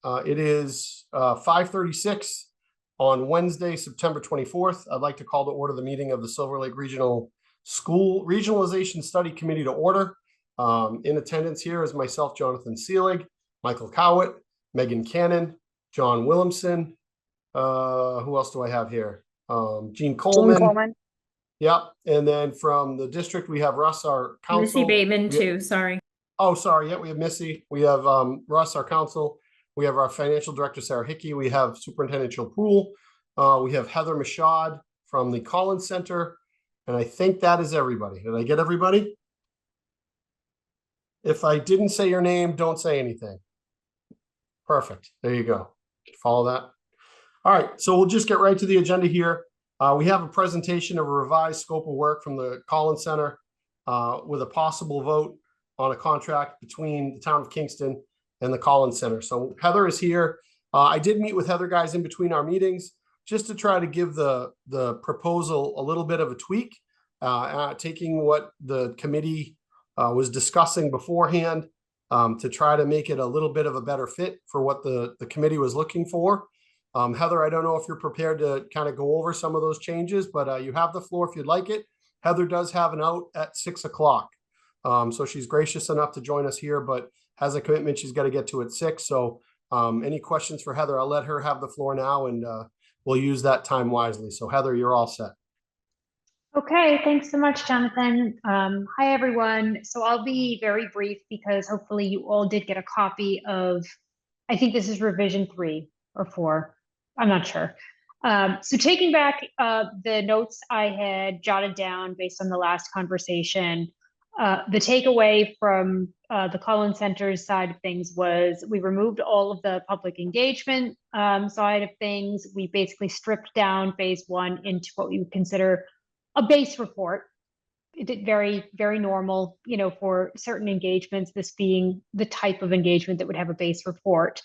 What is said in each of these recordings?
It is 5:36 on Wednesday, September 24th. I'd like to call to order the meeting of the Silver Lake Regional School Regionalization Study Committee to order. In attendance here is myself, Jonathan Seelig, Michael Cowett, Megan Cannon, John Williamson. Who else do I have here? Gene Coleman. Yep. And then from the district, we have Russ, our council. Missy Bateman too, sorry. Oh, sorry. Yeah, we have Missy. We have Russ, our council. We have our financial director, Sarah Hickey. We have Superintendent Jill Poole. We have Heather Mashad from the Collins Center. And I think that is everybody. Did I get everybody? If I didn't say your name, don't say anything. Perfect. There you go. Follow that. All right. So we'll just get right to the agenda here. We have a presentation of a revised scope of work from the Collins Center with a possible vote on a contract between the town of Kingston and the Collins Center. So Heather is here. I did meet with Heather, guys, in between our meetings just to try to give the proposal a little bit of a tweak, taking what the committee was discussing beforehand to try to make it a little bit of a better fit for what the committee was looking for. Heather, I don't know if you're prepared to kind of go over some of those changes, but you have the floor if you'd like it. Heather does have an out at 6 o'clock. So she's gracious enough to join us here, but has a commitment she's got to get to at 6. So any questions for Heather, I'll let her have the floor now, and we'll use that time wisely. So Heather, you're all set. Okay, thanks so much, Jonathan. Hi, everyone. So I'll be very brief because hopefully you all did get a copy of, I think this is revision 3 or 4. I'm not sure. So taking back the notes I had jotted down based on the last conversation, the takeaway from the Collins Center's side of things was we removed all of the public engagement side of things. We basically stripped down phase 1 into what we would consider a base report. Very, very normal, you know, for certain engagements, this being the type of engagement that would have a base report.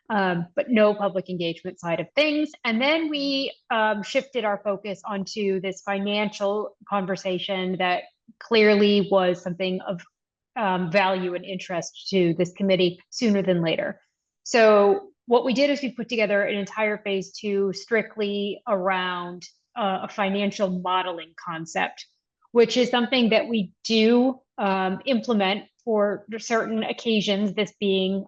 But no public engagement side of things. And then we shifted our focus onto this financial conversation that clearly was something of value and interest to this committee sooner than later. So what we did is we put together an entire phase 2 strictly around a financial modeling concept, which is something that we do implement for certain occasions, this being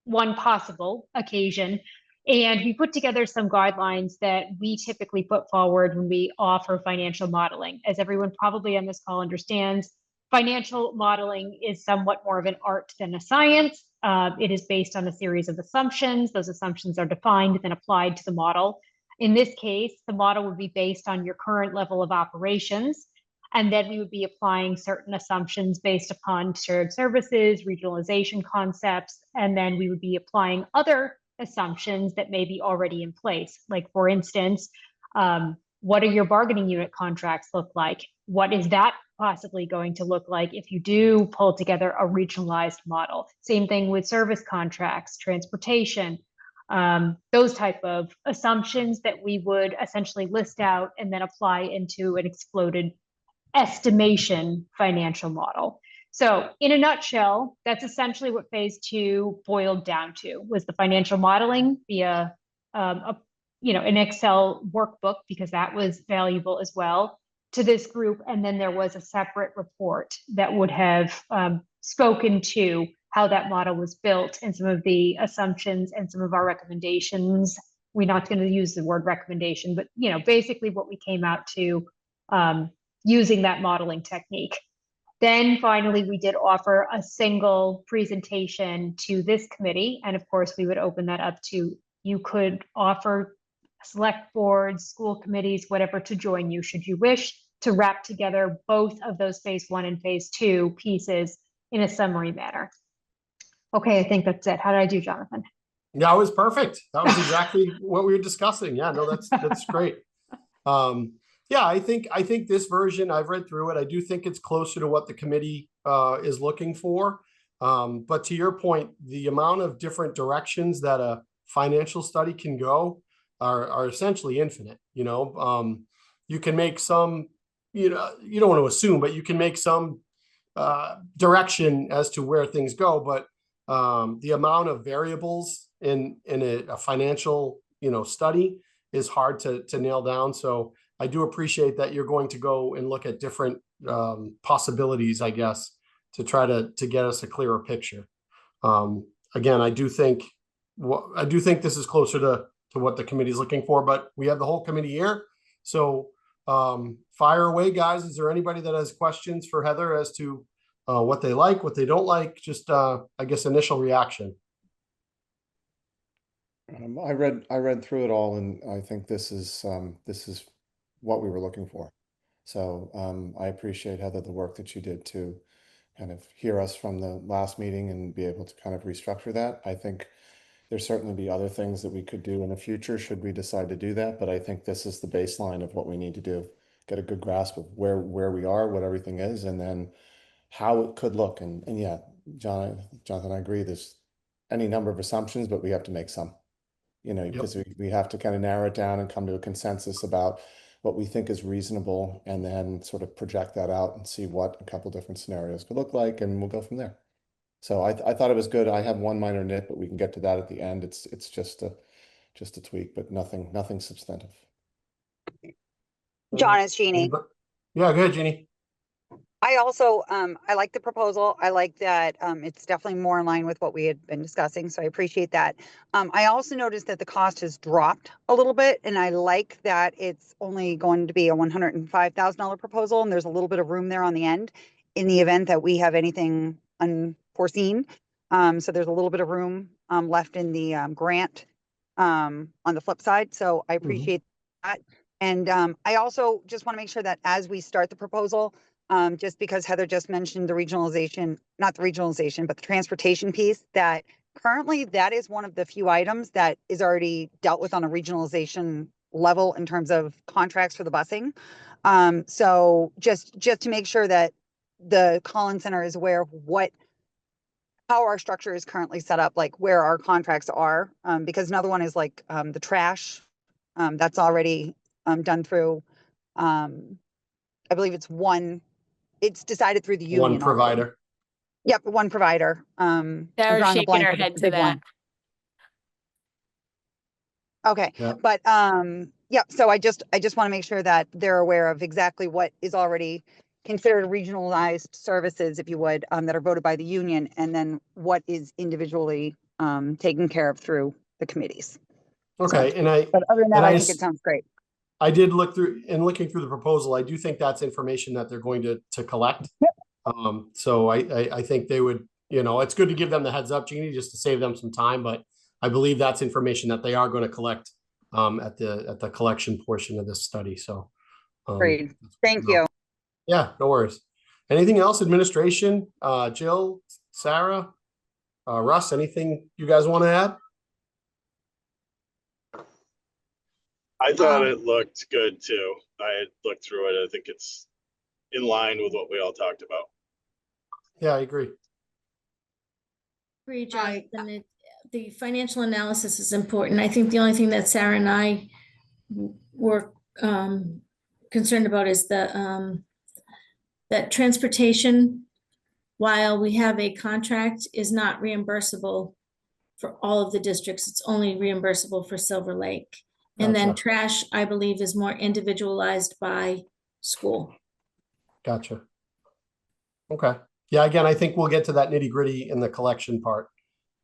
one possible occasion. And we put together some guidelines that we typically put forward when we offer financial modeling. As everyone probably on this call understands, financial modeling is somewhat more of an art than a science. It is based on a series of assumptions. Those assumptions are defined and then applied to the model. In this case, the model would be based on your current level of operations. And then we would be applying certain assumptions based upon shared services, regionalization concepts, and then we would be applying other assumptions that may be already in place. Like, for instance, what do your bargaining unit contracts look like? What is that possibly going to look like if you do pull together a regionalized model? Same thing with service contracts, transportation, those type of assumptions that we would essentially list out and then apply into an exploded estimation financial model. So in a nutshell, that's essentially what phase 2 boiled down to, was the financial modeling via an Excel workbook, because that was valuable as well to this group. And then there was a separate report that would have spoken to how that model was built and some of the assumptions and some of our recommendations. We're not going to use the word recommendation, but basically what we came out to using that modeling technique. Then finally, we did offer a single presentation to this committee. And of course, we would open that up to, you could offer select boards, school committees, whatever, to join you should you wish, to wrap together both of those phase 1 and phase 2 pieces in a summary manner. Okay, I think that's it. How did I do, Jonathan? Yeah, it was perfect. That was exactly what we were discussing. Yeah, no, that's great. Yeah, I think this version, I've read through it. I do think it's closer to what the committee is looking for. But to your point, the amount of different directions that a financial study can go are essentially infinite. You can make some, you don't want to assume, but you can make some direction as to where things go. But the amount of variables in a financial, study is hard to nail down. So I do appreciate that you're going to go and look at different possibilities, I guess, to try to get us a clearer picture. Again, I do think this is closer to what the committee is looking for, but we have the whole committee here. So fire away, guys. Is there anybody that has questions for Heather as to what they like, what they don't like? Just I guess initial reaction. I read through it all, and I think this is what we were looking for. So I appreciate, Heather, the work that you did to kind of hear us from the last meeting and be able to kind of restructure that. I think there's certainly be other things that we could do in the future should we decide to do that, but I think this is the baseline of what we need to do. Get a good grasp of where we are, what everything is, and then how it could look. And yeah, Jonathan, I agree. There's any number of assumptions, but we have to make some. Because we have to kind of narrow it down and come to a consensus about what we think is reasonable, and then sort of project that out and see what a couple different scenarios could look like, and we'll go from there. So I thought it was good. I have one minor nit, but we can get to that at the end. It's just a tweak, but nothing substantive. John, it's Jeannie. Yeah, go ahead, Jeannie. I also, I like the proposal. I like that it's definitely more in line with what we had been discussing, so I appreciate that. I also noticed that the cost has dropped a little bit, and I like that it's only going to be a $105,000 proposal, and there's a little bit of room there on the end in the event that we have anything unforeseen. So there's a little bit of room left in the grant on the flip side, so I appreciate that. And I also just want to make sure that as we start the proposal, just because Heather just mentioned the regionalization, not the regionalization, but the transportation piece, that currently that is one of the few items that is already dealt with on a regionalization level in terms of contracts for the busing. So just to make sure that the Collins Center is aware of how our structure is currently set up, like where our contracts are, because another one is like the trash that's already done through, I believe it's decided through the union. One provider. Already. Yep, one provider. Sarah's drawing a shaking blank, her but it's head the to big that. one. Okay, Yep. but yeah, so I just want to make sure that they're aware of exactly what is already considered regionalized services, if you would, that are voted by the union, and then what is individually taken care of through the committees. Okay, So, but other than that, I think it sounds great. I did looking through the proposal, I do think that's information that they're going to collect. Yep. So I think they would, it's good to give them the heads up, Jeannie, just to save them some time, but I believe that's information that they are going to collect at the collection portion of this study. So Great. Thank you. Yeah, no worries. Anything else, administration? Jill, Sarah, Russ, anything you guys want to add? I thought it looked good too. I had looked through it. I think it's in line with what we all talked about. Yeah, I agree. Agree, Jonathan. The financial analysis is important. I think the only thing that Sarah and I were concerned about is that transportation, while we have a contract, is not reimbursable for all of the districts. It's only reimbursable for Silver Lake. And then Gotcha. trash, I believe, is more individualized by school. Gotcha. Okay. Yeah, again, I think we'll get to that nitty gritty in the collection part.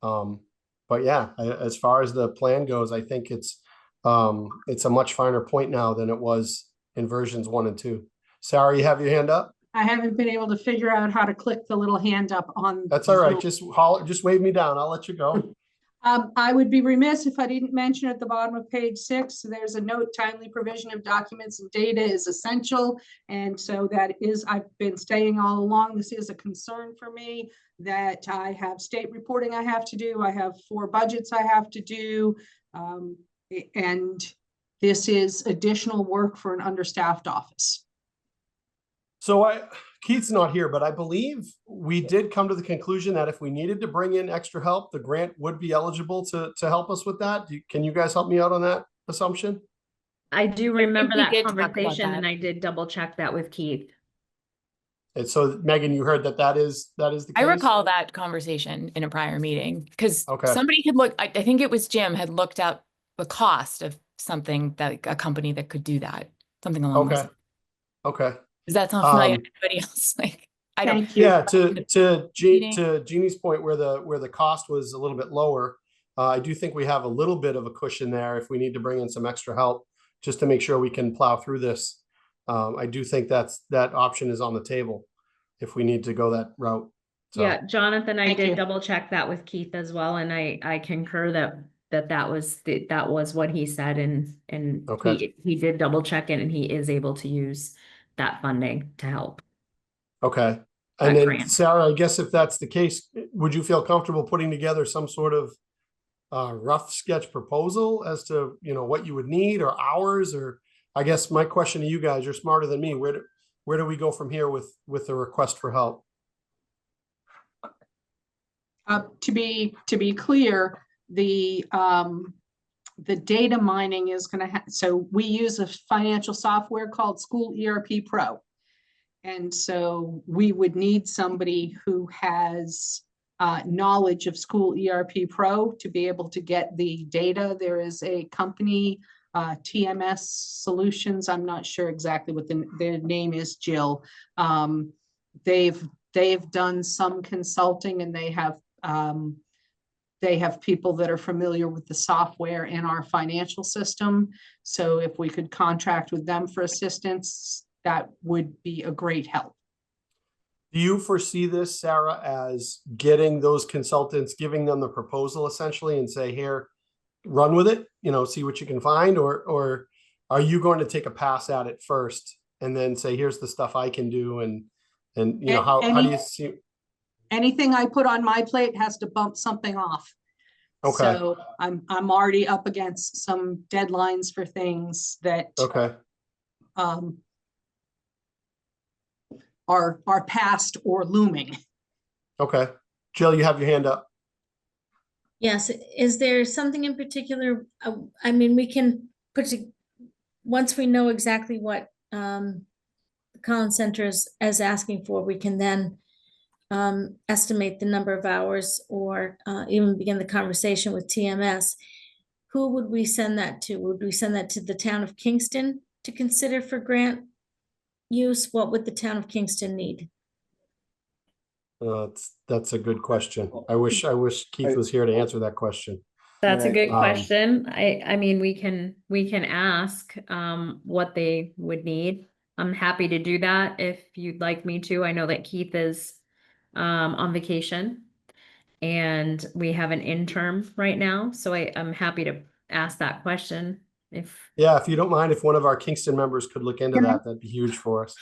But yeah, as far as the plan goes, I think it's a much finer point now than it was in versions 1 and 2. Sarah, you have your hand up? I haven't been able to figure out how to click the little hand up on. That's all right. Just wave me down. I'll let you go. I would be remiss if I didn't mention at the bottom of page 6, there's a note, timely provision of documents and data is essential. And so that is, I've been saying all along, this is a concern for me, that I have state reporting I have to do. I have 4 budgets I have to do. And this is additional work for an understaffed office. So Keith's not here, but I believe we did come to the conclusion that if we needed to bring in extra help, the grant would be eligible to help us with that. Can you guys help me out on that assumption? I do remember we that did talk about conversation, that. and I did double check that with Keith. And so Megan, you heard that is the case? I recall that conversation in a prior meeting because Okay. somebody had looked, I think it was Jim had looked at the cost of something that a company that could do that, something along those. Okay. Okay. Does that sound familiar Um, to anybody else? Like, I don't. Thank you. Yeah, to Meeting. Jeannie's point, where the cost was a little bit lower, I do think we have a little bit of a cushion there if we need to bring in some extra help just to make sure we can plow through this. I do think that option is on the table if we need to go that route. So, Yeah, Jonathan, I Thank you. did double check that with Keith as well, and I concur that was what he said, and Okay. he did double check it, and he is able to use that funding to help. okay. That And then grant. Sarah, I guess if that's the case, would you feel comfortable putting together some sort of rough sketch proposal as to, what you would need or hours? Or I guess my question to you guys, you're smarter than me. Where do we go from here with the request for help? To be clear, the data mining is going to so we use a financial software called School ERP Pro. And so we would need somebody who has knowledge of School ERP Pro to be able to get the data. There is a company, TMS Solutions. I'm not sure exactly what their name is, Jill. They've done some consulting, and they have people that are familiar with the software in our financial system. So if we could contract with them for assistance, that would be a great help. Do you foresee this, Sarah, as getting those consultants, giving them the proposal essentially and say, here, run with it, see what you can find? Or are you going to take a pass at it first and then say, here's the stuff I can do? And how do you see? Anything I put on my plate has to bump something off. Okay. So I'm already up against some deadlines for things that Okay. are past or looming. Okay. Jill, you have your hand up. Yes, is there something in particular? I mean, we can once we know exactly what the Collins Center is asking for, we can then estimate the number of hours or even begin the conversation with TMS. Who would we send that to? Would we send that to the town of Kingston to consider for grant use? What would the town of Kingston need? That's a good question. I wish Keith was here to answer that question. That's a good Um, question. I mean, we can ask what they would need. I'm happy to do that if you'd like me to. I know that Keith is on vacation, and we have an intern right now, so I'm happy to ask that question if you don't mind, if one of our Kingston members could look into that, that'd be huge for us.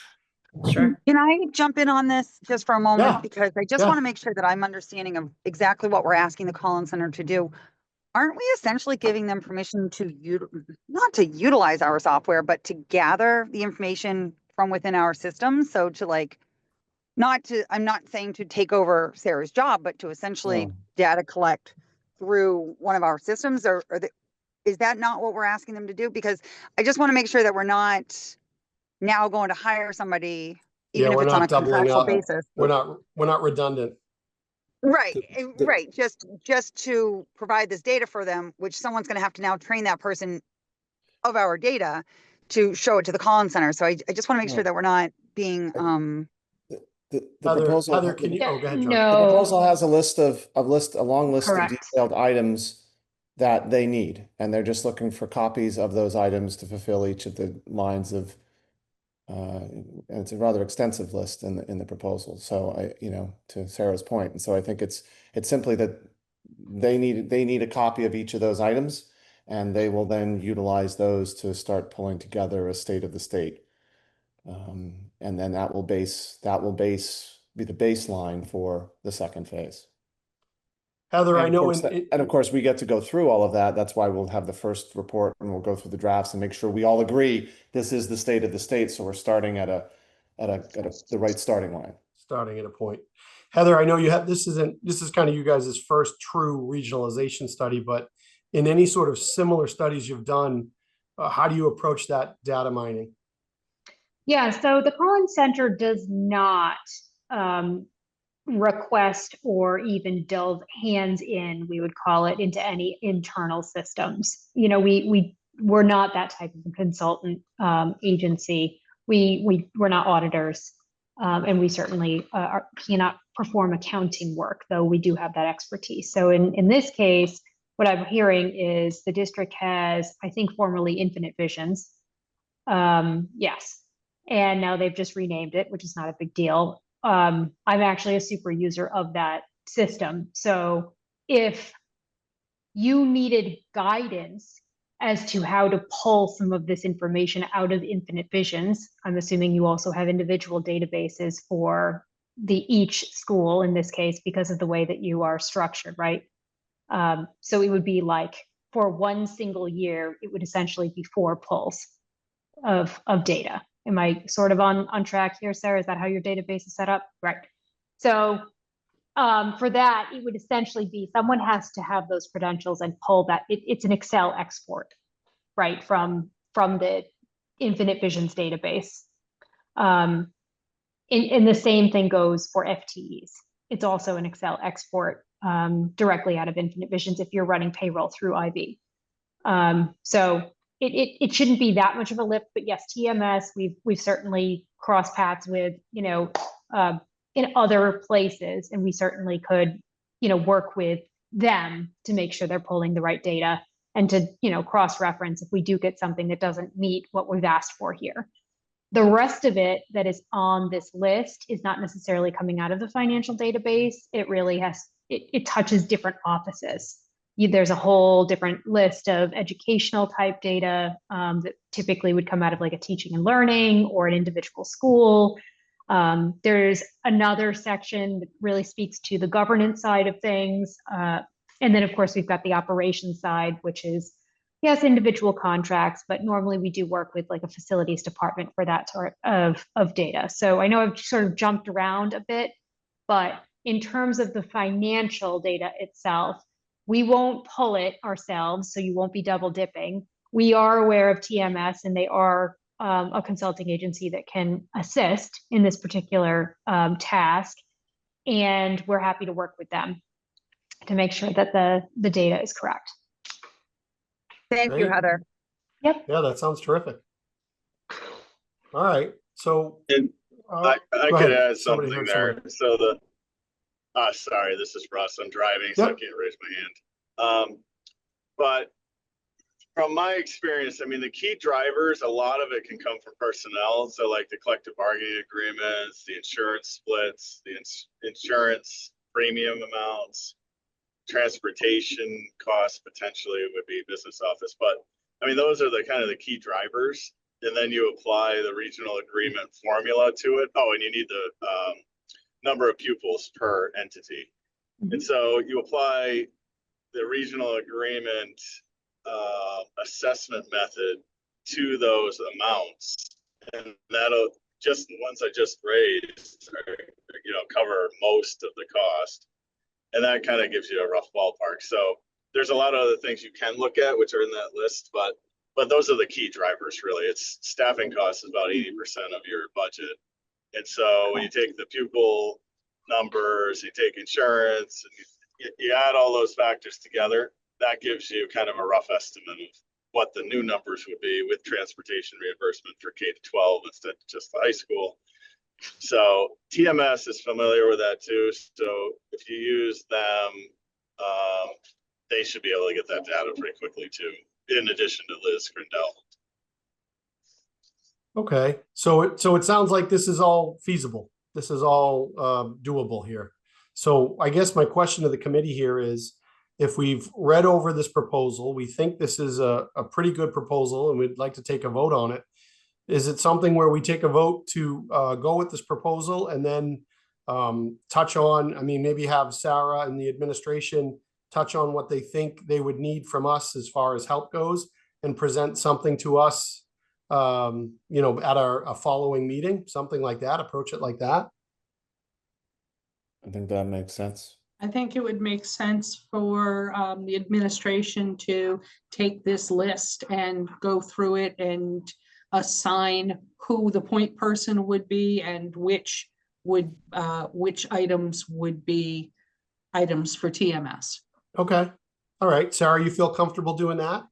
sure. Can I jump in on this just for a moment? Yeah. Because I just Yeah. want to make sure that I'm understanding of exactly what we're asking the Collins Center to do. Aren't we essentially giving them permission to not to utilize our software, but to gather the information from within our system? So to I'm not saying to take over Sarah's job, but to essentially data collect through one of our systems, is that not what we're asking them to do? Because I just want to make sure that we're not now going to hire somebody, even if we're it's on a not doubling contractual up. basis. We're not redundant. Right, the- right. Just to provide this data for them, which someone's going to have to now train that person of our data to show it to the Collins Center. So I just want to make sure that we're not being, The Heather, proposal. can you? Oh, go ahead, John. The No. proposal has a long list of Correct. detailed items that they need, and they're just looking for copies of those items to fulfill each of the lines of, and it's a rather extensive list in the proposal. So to Sarah's point, and so I think it's simply that they need a copy of each of those items, and they will then utilize those to start pulling together a state of the state. And then that will be the baseline for the second phase. Heather, I And of know course and of course we get to go through all of that. That's why we'll have the first report, and we'll go through the drafts and make sure we all agree this is the state of the state. So we're starting at the right starting line. starting at a point. Heather, I know you have, this is kind of you guys' first true regionalization study, but in any sort of similar studies you've done, how do you approach that data mining? Yeah, so the Collins Center does not request or even delve hands in, we would call it, into any internal systems. You know, we're not that type of consultant agency. We're not auditors, and we certainly cannot perform accounting work, though we do have that expertise. So in this case, what I'm hearing is the district has, I think, formerly Infinite Visions. Yes. And now they've just renamed it, which is not a big deal. I'm actually a super user of that system. So if you needed guidance as to how to pull some of this information out of Infinite Visions, I'm assuming you also have individual databases for each school in this case, because of the way that you are structured, right? So it would be like for one single year, it would essentially be 4 pulls of data. Am I sort of on track here, Sarah? Is that how your database is set up? Right. So for that, it would essentially be someone has to have those credentials and pull that. It's an Excel export, right, from the Infinite Visions database. And the same thing goes for FTEs. It's also an Excel export directly out of Infinite Visions if you're running payroll through IB. So it shouldn't be that much of a lift, but yes, TMS, we've certainly crossed paths with, you know, in other places, and we certainly could, you know, work with them to make sure they're pulling the right data and to, you know, cross-reference if we do get something that doesn't meet what we've asked for here. The rest of it that is on this list is not necessarily coming out of the financial database. It really it touches different offices. There's a whole different list of educational type data that typically would come out of like a teaching and learning or an individual school. There's another section that really speaks to the governance side of things. And then of course we've got the operations side, which is, yes, individual contracts, but normally we do work with like a facilities department for that sort of data. So I know I've sort of jumped around a bit, but in terms of the financial data itself, we won't pull it ourselves, so you won't be double dipping. We are aware of TMS, and they are a consulting agency that can assist in this particular task, and we're happy to work with them to make sure that the data is correct. Thank you, Great. Heather. Yep. Yeah, that sounds terrific. All right, so. And I go could ahead. add Somebody something heard there. somebody. So sorry, this is Russ. I'm driving, so I Yep. can't raise my hand. But from my experience, I mean, the key drivers, a lot of it can come from personnel. So like the collective bargaining agreements, the insurance splits, the insurance premium amounts, transportation costs potentially would be business office. But I mean, those are the kind of the key drivers. And then you apply the regional agreement formula to it. Oh, and you need the number of pupils per entity. And so you apply the regional agreement assessment method to those amounts, and that'll just the ones I just raised, you know, cover most of the cost, and that kind of gives you a rough ballpark. So there's a lot of other things you can look at which are in that list, but those are the key drivers. Really, it's staffing costs is about 80% of your budget, and so when you take the pupil numbers, you take insurance, and you add all those factors together, that gives you kind of a rough estimate of what the new numbers would be with transportation reimbursement for K-12 instead of just the high school. So TMS is familiar with that too. So if you use them, they should be able to get that data pretty quickly too, in addition to Liz Grindell. Okay, so it sounds like this is all feasible. This is all doable here. So I guess my question to the committee here is, if we've read over this proposal, we think this is a pretty good proposal and we'd like to take a vote on it. Is it something where we take a vote to go with this proposal and then touch on, I mean, maybe have Sarah and the administration touch on what they think they would need from us as far as help goes and present something to us, you know, at a following meeting, something like that, approach it like that? I think that makes sense. I think it would make sense for the administration to take this list and go through it and assign who the point person would be and which items would be items for TMS. Okay. All right. Sarah, you feel comfortable doing that?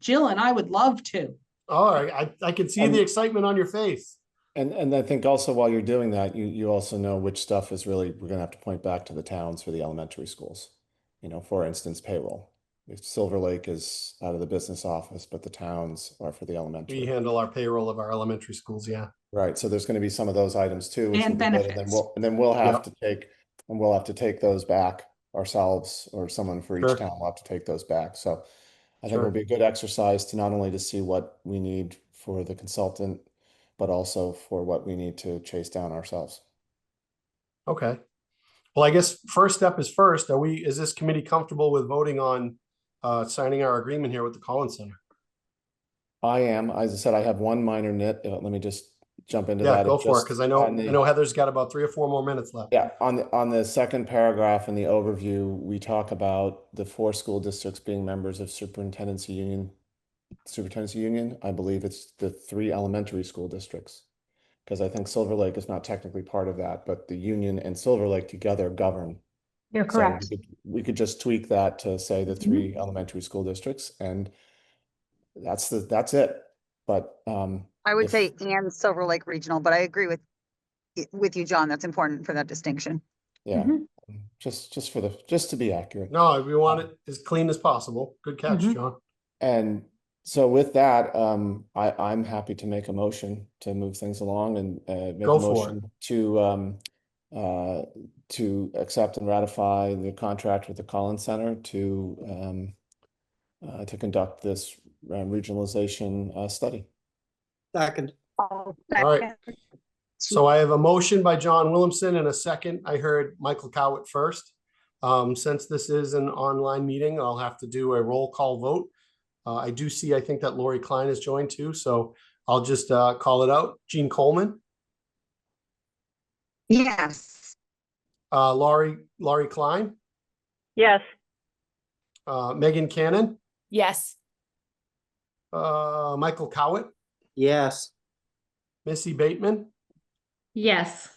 Jill and I would love to. All right. I can see the excitement on your face. And I think also while you're doing that, you also know which stuff is really, we're gonna have to point back to the towns for the elementary schools. You know, for instance, payroll. If Silver Lake is out of the business office, but the towns are for the We elementary. handle our payroll of our elementary schools. Yeah. Right, so there's gonna be some of those items too, which And will be good, benefits. and then we'll have Yep. to take those back ourselves, or someone for each Sure. town will have to take those back. So I think Sure. it'll be a good exercise to not only to see what we need for the consultant, but also for what we need to chase down ourselves. Okay. Well, I guess first step is first. Is this committee comfortable with voting on signing our agreement here with the Collins Center? I am, as I said, I have one minor nit. Let me just jump into Yeah, that. go for it, because I know on the- Heather's got about 3 or 4 more minutes left. Yeah, on the second paragraph in the overview, we talk about the 4 school districts being members of superintendency union. I believe it's the 3 elementary school districts. Because I think Silver Lake is not technically part of that, but the union and Silver Lake together govern. You're So correct. we could just tweak that to say the 3 elementary school districts, and that's it. But I would if- say and Silver Lake Regional, but I agree with you, John. That's important for that distinction. yeah, Mhm. just to be accurate. No, we want it as clean as possible. Good catch, Mhm. John. And so with that, I'm happy to make a motion to move things along and make Go a for it. motion to accept and ratify the contract with the Collins Center to conduct this regionalization study. Second. All right. So I have a motion by John Williamson and a second. I heard Michael Cowett first. Since this is an online meeting, I'll have to do a roll call vote. I do see, I think that Lori Klein has joined too, so I'll just call it out. Jean Coleman, Yes. Laurie Klein, Yes. Megan Cannon, Yes. Michael Cowett, Yes. Missy Bateman, Yes.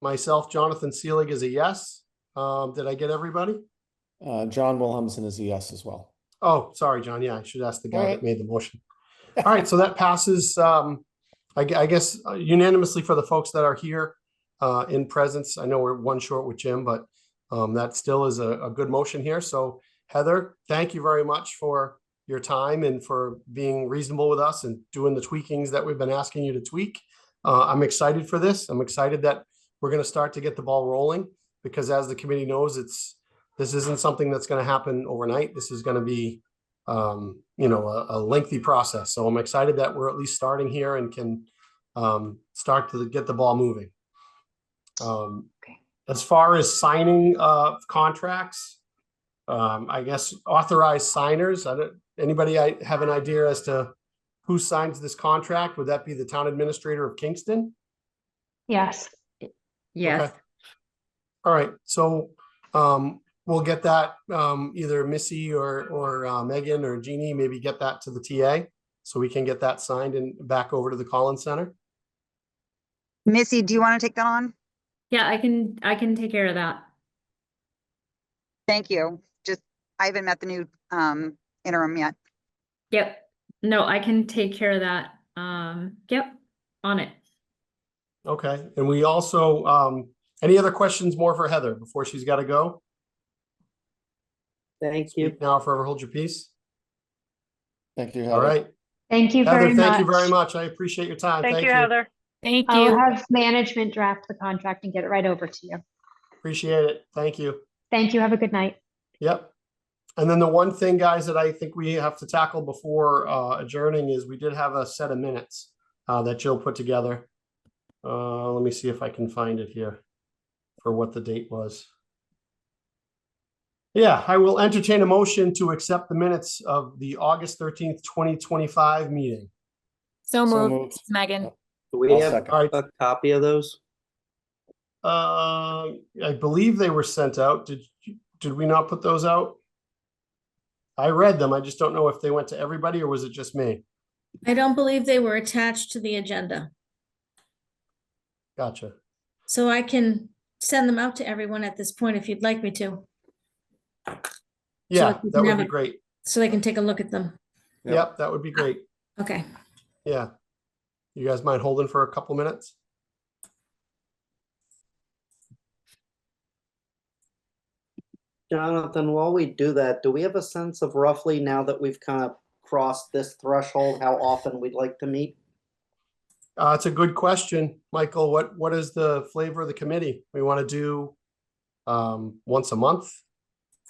myself, Jonathan Seelig is a yes. Did I get everybody? John Williamson is a yes as well. Oh, sorry, John. Yeah, I should ask the guy All right. that made the motion. All right, so that passes, I guess unanimously for the folks that are here in presence. I know we're one short with Jim, but that still is a good motion here. So Heather, thank you very much for your time and for being reasonable with us and doing the tweakings that we've been asking you to tweak. I'm excited for this. I'm excited that we're going to start to get the ball rolling, because as the committee knows, this isn't something that's going to happen overnight. This is going to be, a lengthy process. So I'm excited that we're at least starting here and can start to get the ball moving. As far as signing contracts, I guess authorized signers. Anybody have an idea as to who signs this contract? Would that be the town administrator of Kingston? Yes. Yes. Okay. All right, so we'll get that, either Missy or Megan or Jeannie, maybe get that to the TA so we can get that signed and back over to the Collins Center. Missy, do you want to take that on? Yeah, I can take care of that. Thank you. I haven't met the new interim yet. Yep. No, I can take care of that. Yep, on it. Okay, and we also, any other questions more for Heather before she's got to go? Thank you. Speak now or forever hold your peace. Thank you, All Heather. right, Thank you Heather, very much. thank you very much. I appreciate your time. Thank you, Heather. Thank I'll you. have management draft the contract and get it right over to you. Appreciate it. Thank you. Thank you. Have a good night. Yep. And then the one thing, guys, that I think we have to tackle before adjourning is we did have a set of minutes that Jill put together. Let me see if I can find it here for what the date was. Yeah, I will entertain a motion to accept the minutes of the August 13th, 2025 meeting. So So moved. moved. This is Megan. Do we I'll have second. All right. a copy of those? I believe they were sent out. Did we not put those out? I read them. I just don't know if they went to everybody or was it just me? I don't believe they were attached to the agenda. Gotcha. So I can send them out to everyone at this point if you'd like me to. Yeah, you that can would have be it- great. So they can take a look at them. Yep, that would be great. Okay. Yeah. You guys mind holding for a couple minutes? Jonathan, while we do that, do we have a sense of roughly, now that we've kind of crossed this threshold, how often we'd like to meet? It's a good question, Michael. What is the flavor of the committee? We want to do once a month.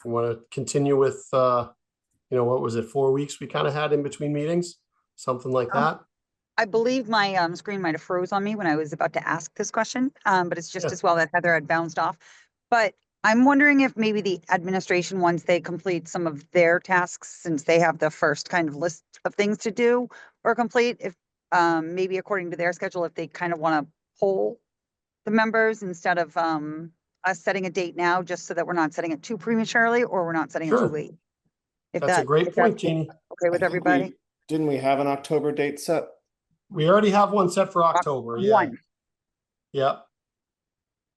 We want to continue with what was it, 4 weeks we kind of had in between meetings, something like that. I believe my screen might have froze on me when I was about to ask this question, but it's just Yeah. as well that Heather had bounced off. But I'm wondering if maybe the administration, once they complete some of their tasks, since they have the first kind of list of things to do or complete, if maybe according to their schedule, if they kind of want to poll the members instead of us setting a date now, just so that we're not setting it too prematurely or we're not setting it too Sure. late. If That's a great if point, that's Jeannie. okay with I think everybody. didn't we have an October date set? We already have one set for October. Yeah. One. Yep.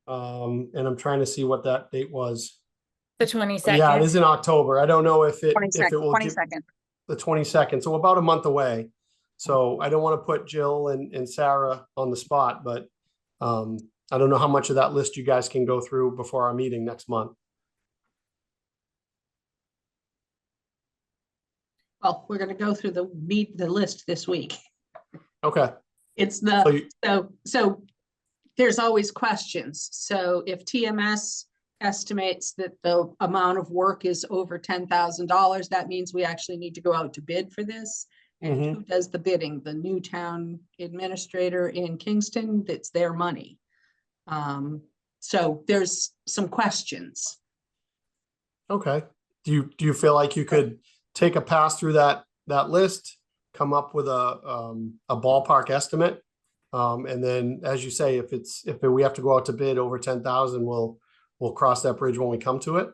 And I'm trying to see what that date was. The Yeah, it 22nd. is in October. I don't know if it 22nd, will give 22nd. the 22nd, so about a month away. So I don't want to put Jill and Sarah on the spot, but I don't know how much of that list you guys can go through before our meeting next month. Well, we're gonna go through the list this week. Okay. It's So the, you, so there's always questions. So if TMS estimates that the amount of work is over $10,000, that means we actually need to go out to bid for this. And Mhm. who does the bidding? The new town administrator in Kingston, that's their money. So there's some questions. okay. Do you feel like you could take a pass through that list, come up with a ballpark estimate? And then, as you say, if we have to go out to bid over 10,000, we'll cross that bridge when we come to it.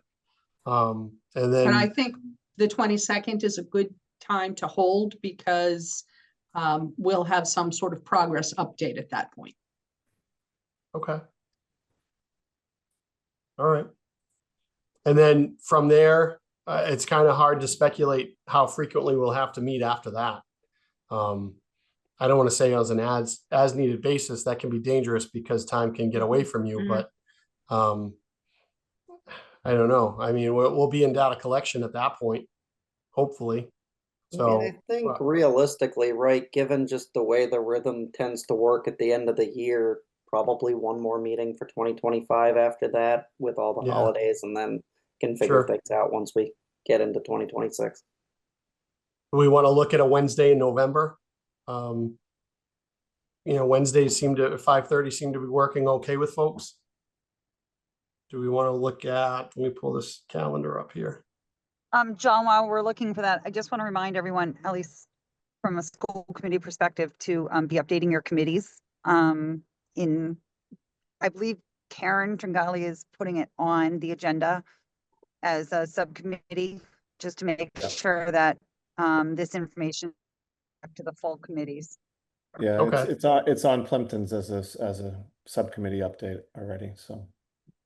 And But I then, think the 22nd is a good time to hold because we'll have some sort of progress update at that point. okay. All right. And then from there, it's kind of hard to speculate how frequently we'll have to meet after that. I don't want to say as an as needed basis, that can be dangerous because time can get away from you, Mhm. but I don't know. I mean, we'll be in data collection at that point, hopefully. So I think realistically, right, given just the way the rhythm tends to work at the end of the year, probably one more meeting for 2025 after that with all the Yeah. holidays, and then can figure Sure. things out once we get into 2026. we want to look at a Wednesday in November. Wednesdays 5:30 seem to be working okay with folks. Do we want to look at, let me pull this calendar up here. John, while we're looking for that, I just want to remind everyone, at least from a school committee perspective, to be updating your committees. I believe Karen Tringali is putting it on the agenda as a subcommittee, just to make Yeah. sure that this information up to the full committees. Yeah, Okay. it's on Plimpton's as a subcommittee update already, so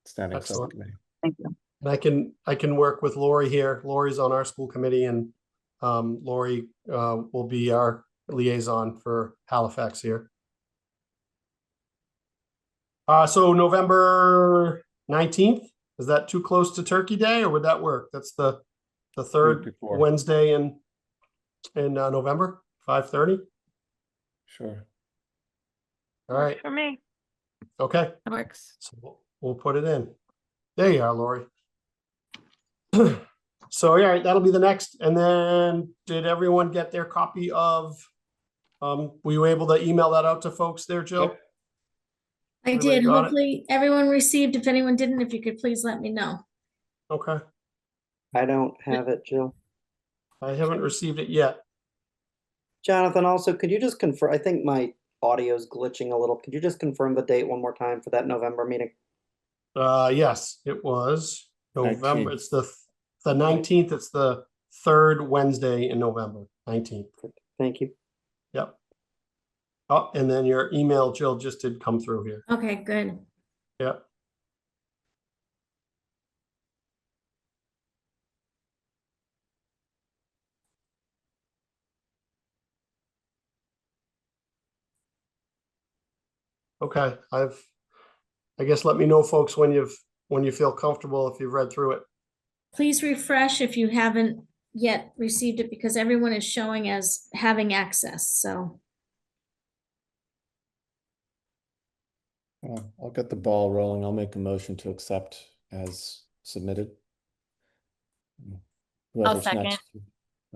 standing Excellent. subcommittee. Thank you. And I can work with Lori here. Lori's on our school committee, and Lori will be our liaison for Halifax here. So November 19th, is that too close to Turkey Day, or would that work? That's the third before. Wednesday in November, 5:30. Sure. All right. For me. Okay. That works. So we'll put it in. There you are, Lori. So yeah, that'll be the next. And then did everyone get their copy of, were you able to email that out to folks there, Jill? Yep. I Everybody did. got it? Hopefully everyone received. If anyone didn't, if you could please let me know. Okay. I don't have it, Jill. I haven't received it yet. Jonathan, also, could you just confirm, I think my audio's glitching a little. Could you just confirm the date one more time for that November meeting? Yes, it was November. 19th. It's the 19th. It's the third Wednesday in November, 19th. Thank you. Oh, and then your email, Jill, just did come through here. Okay, good. Yep. Okay, I guess let me know, folks, when you feel comfortable, if you've read through it. Please refresh if you haven't yet received it, because everyone is showing as having access, so. I'll get the ball rolling. I'll make a motion to accept as submitted. Whoever's second. next.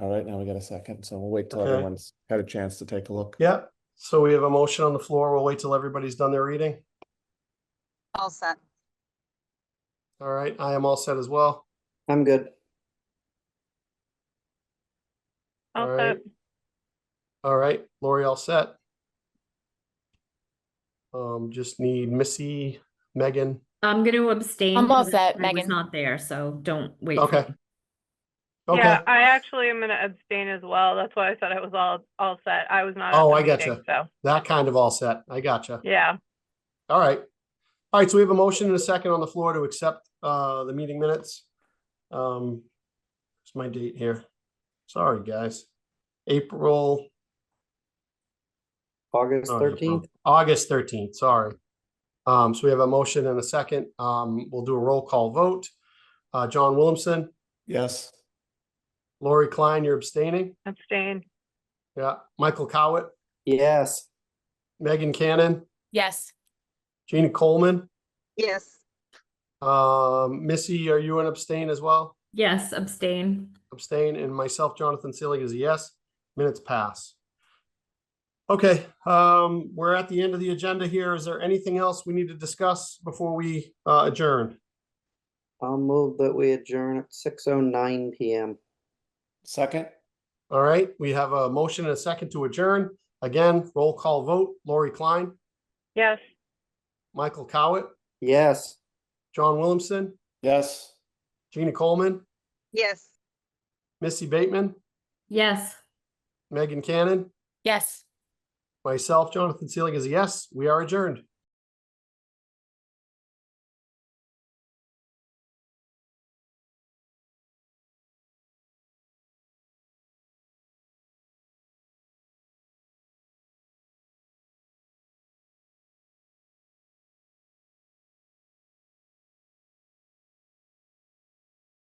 All right, now we got a second, so we'll wait till Okay. everyone's had a chance to take a look. Yeah, so we have a motion on the floor. We'll wait till everybody's done their reading. All set. All right, I am all set as well. I'm good. All right. All right, Lori, all set. Just need Missy, Megan. I'm gonna abstain. I'm all 'cause set, I was Megan. not there, so don't wait. for Okay. me. Okay. Yeah, I actually am gonna abstain as well. That's why I said it was all set. I was not at Oh, the I meeting, getcha. so, That kind of all set. I gotcha. yeah. All right. All right, so we have a motion and a second on the floor to accept the meeting minutes. What's my date here? Sorry, guys. April. August Oh, 13th. August 13th, sorry. So we have a motion and a second. We'll do a roll call vote. John Williamson, Yes. Lori Klein, you're abstaining. Abstain. Yeah. Michael Cowett, Yes. Megan Cannon, Yes. Gina Coleman. Yes. Missy, are you an abstain as well? Yes, abstain. Abstain, and myself, Jonathan Seelig, is a yes. Minutes pass. Okay, we're at the end of the agenda here. Is there anything else we need to discuss before we adjourn? I'll move that we adjourn at 6:09 PM. Second? All right, we have a motion and a second to adjourn. Again, roll call vote. Lori Klein, Yes. Michael Cowett, Yes. John Williamson, Yes. Gina Coleman, Yes. Missy Bateman, Yes. Megan Cannon, Yes. myself, Jonathan Seelig, is a yes. We are adjourned.